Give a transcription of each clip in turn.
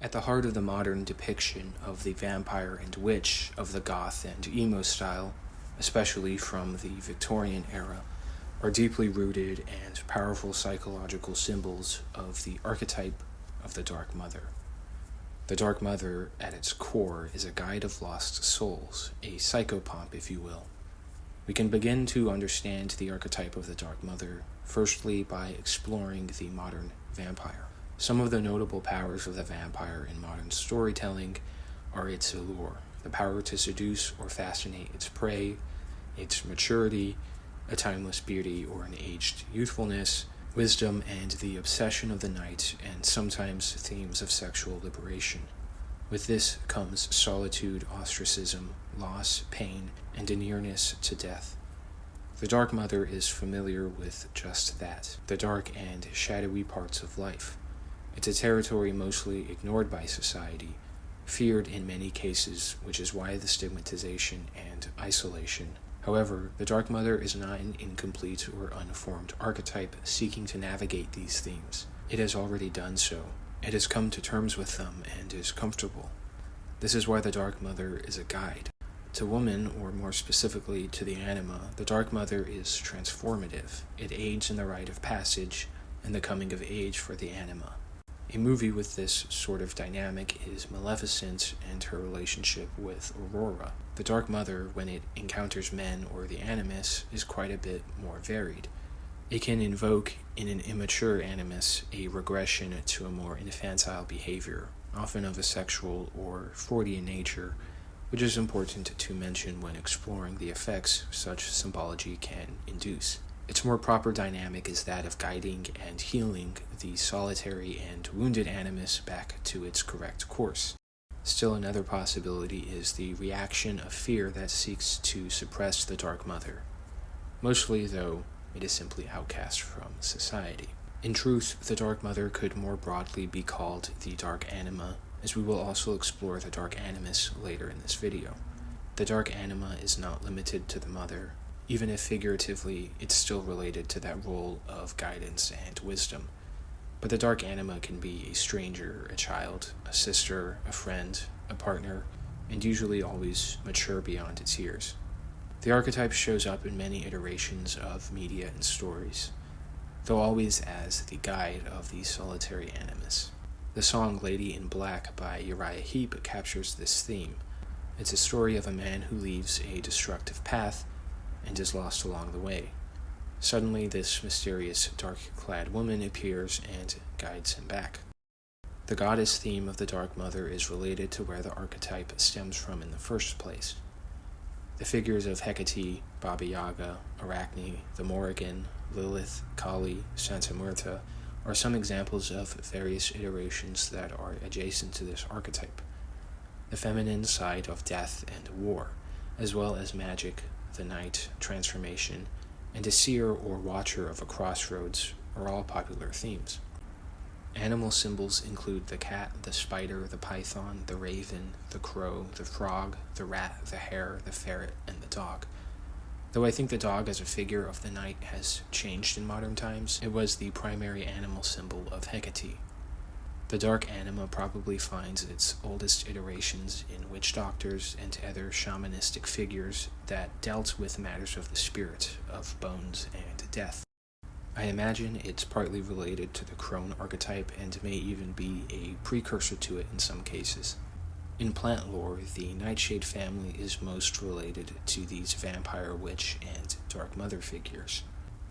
At the heart of the modern depiction of the vampire and witch of the goth and emo style, especially from the Victorian era, are deeply rooted and powerful psychological symbols of the archetype of the Dark Mother. The Dark Mother, at its core, is a guide of lost souls, a psychopomp, if you will. We can begin to understand the archetype of the Dark Mother, firstly by exploring the modern vampire. Some of the notable powers of the vampire in modern storytelling are its allure, the power to seduce or fascinate its prey, its maturity, a timeless beauty or an aged youthfulness, wisdom, and the obsession of the night, and sometimes themes of sexual liberation. With this comes solitude, ostracism, loss, pain, and a nearness to death. The Dark Mother is familiar with just that, the dark and shadowy parts of life. It's a territory mostly ignored by society, feared in many cases, which is why the stigmatization and isolation. However, the Dark Mother is not an incomplete or unformed archetype seeking to navigate these themes. It has already done so. It has come to terms with them and is comfortable. This is why the Dark Mother is a guide. To woman, or more specifically to the Anima, the Dark Mother is transformative. It aids in the rite of passage and the coming of age for the Anima. A movie with this sort of dynamic is Maleficent and her relationship with Aurora. The Dark Mother, when it encounters men or the Animus, is quite a bit more varied. It can invoke in an immature Animus a regression to a more infantile behavior, often of a sexual or Freudian nature, which is important to mention when exploring the effects such symbology can induce. Its more proper dynamic is that of guiding and healing the solitary and wounded Animus back to its correct course. Still another possibility is the reaction of fear that seeks to suppress the Dark Mother. Mostly, though, it is simply outcast from society. In truth, the Dark Mother could more broadly be called the Dark Anima, as we will also explore the Dark Animus later in this video. The Dark Anima is not limited to the Mother. Even if figuratively, it's still related to that role of guidance and wisdom. But the Dark Anima can be a stranger, a child, a sister, a friend, a partner, and usually always mature beyond its years. The archetype shows up in many iterations of media and stories, though always as the guide of the solitary Animus. The song Lady in Black by Uriah Heep captures this theme. It's a story of a man who leaves a destructive path and is lost along the way. Suddenly, this mysterious, dark-clad woman appears and guides him back. The goddess theme of the Dark Mother is related to where the archetype stems from in the first place. The figures of Hecate, Baba Yaga, Arachne, the Morrigan, Lilith, Kali, Santa Muerta are some examples of various iterations that are adjacent to this archetype. The feminine side of death and war, as well as magic, the night, transformation, and a seer or watcher of a crossroads are all popular themes. Animal symbols include the cat, the spider, the python, the raven, the crow, the frog, the rat, the hare, the ferret, and the dog. Though I think the dog as a figure of the night has changed in modern times, it was the primary animal symbol of Hecate. The Dark Anima probably finds its oldest iterations in witch doctors and other shamanistic figures that dealt with matters of the spirit, of bones and death. I imagine it's partly related to the crone archetype and may even be a precursor to it in some cases. In plant lore, the Nightshade family is most related to these vampire, witch, and Dark Mother figures.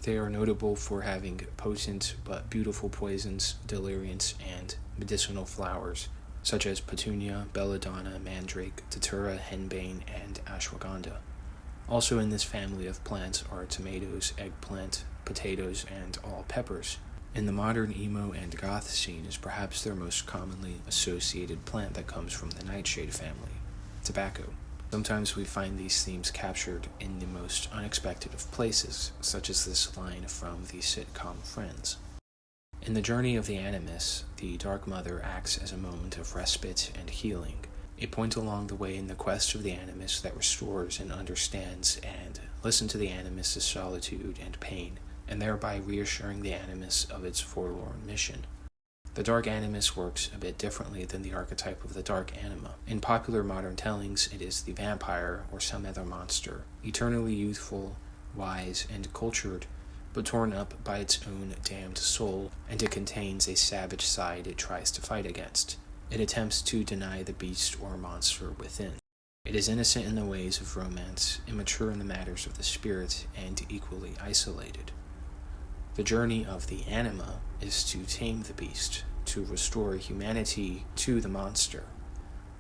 They are notable for having potent but beautiful poisons, deliriants, and medicinal flowers, such as petunia, belladonna, mandrake, datura, henbane, and ashwagandha. Also in this family of plants are tomatoes, eggplant, potatoes, and all peppers. In the modern emo and goth scene is perhaps their most commonly associated plant that comes from the Nightshade family, tobacco. Sometimes we find these themes captured in the most unexpected of places, such as this line from the sitcom Friends. In the journey of the Animus, the Dark Mother acts as a moment of respite and healing, a point along the way in the quest of the Animus that restores and understands and listens to the Animus' solitude and pain, and thereby reassuring the Animus of its forlorn mission. The Dark Animus works a bit differently than the archetype of the Dark Anima. In popular modern tellings, it is the vampire or some other monster, eternally youthful, wise, and cultured, but torn up by its own damned soul, and it contains a savage side it tries to fight against. It attempts to deny the beast or monster within. It is innocent in the ways of romance, immature in the matters of the spirit, and equally isolated. The journey of the anima is to tame the beast, to restore humanity to the monster.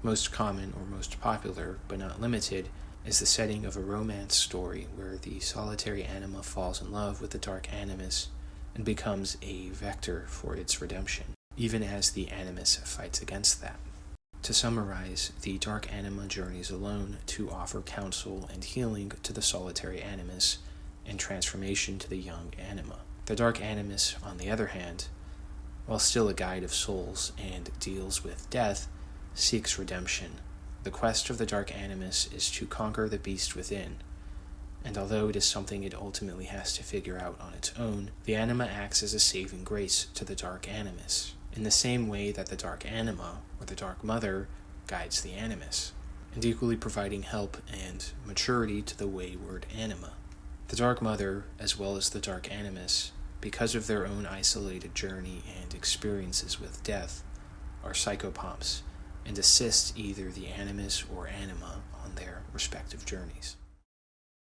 Most common or most popular, but not limited, is the setting of a romance story where the solitary anima falls in love with the dark animus and becomes a vector for its redemption, even as the animus fights against that. To summarize, the Dark Anima journeys alone to offer counsel and healing to the solitary animus and transformation to the young anima. The Dark Animus, on the other hand, while still a guide of souls and deals with death, seeks redemption. The quest of the Dark Animus is to conquer the beast within, and although it is something it ultimately has to figure out on its own, the anima acts as a saving grace to the Dark Animus, in the same way that the Dark Anima, or the Dark Mother, guides the Animus, and equally providing help and maturity to the wayward anima. The Dark Mother, as well as the Dark Animus, because of their own isolated journey and experiences with death, are psychopomps, and assist either the Animus or anima on their respective journeys.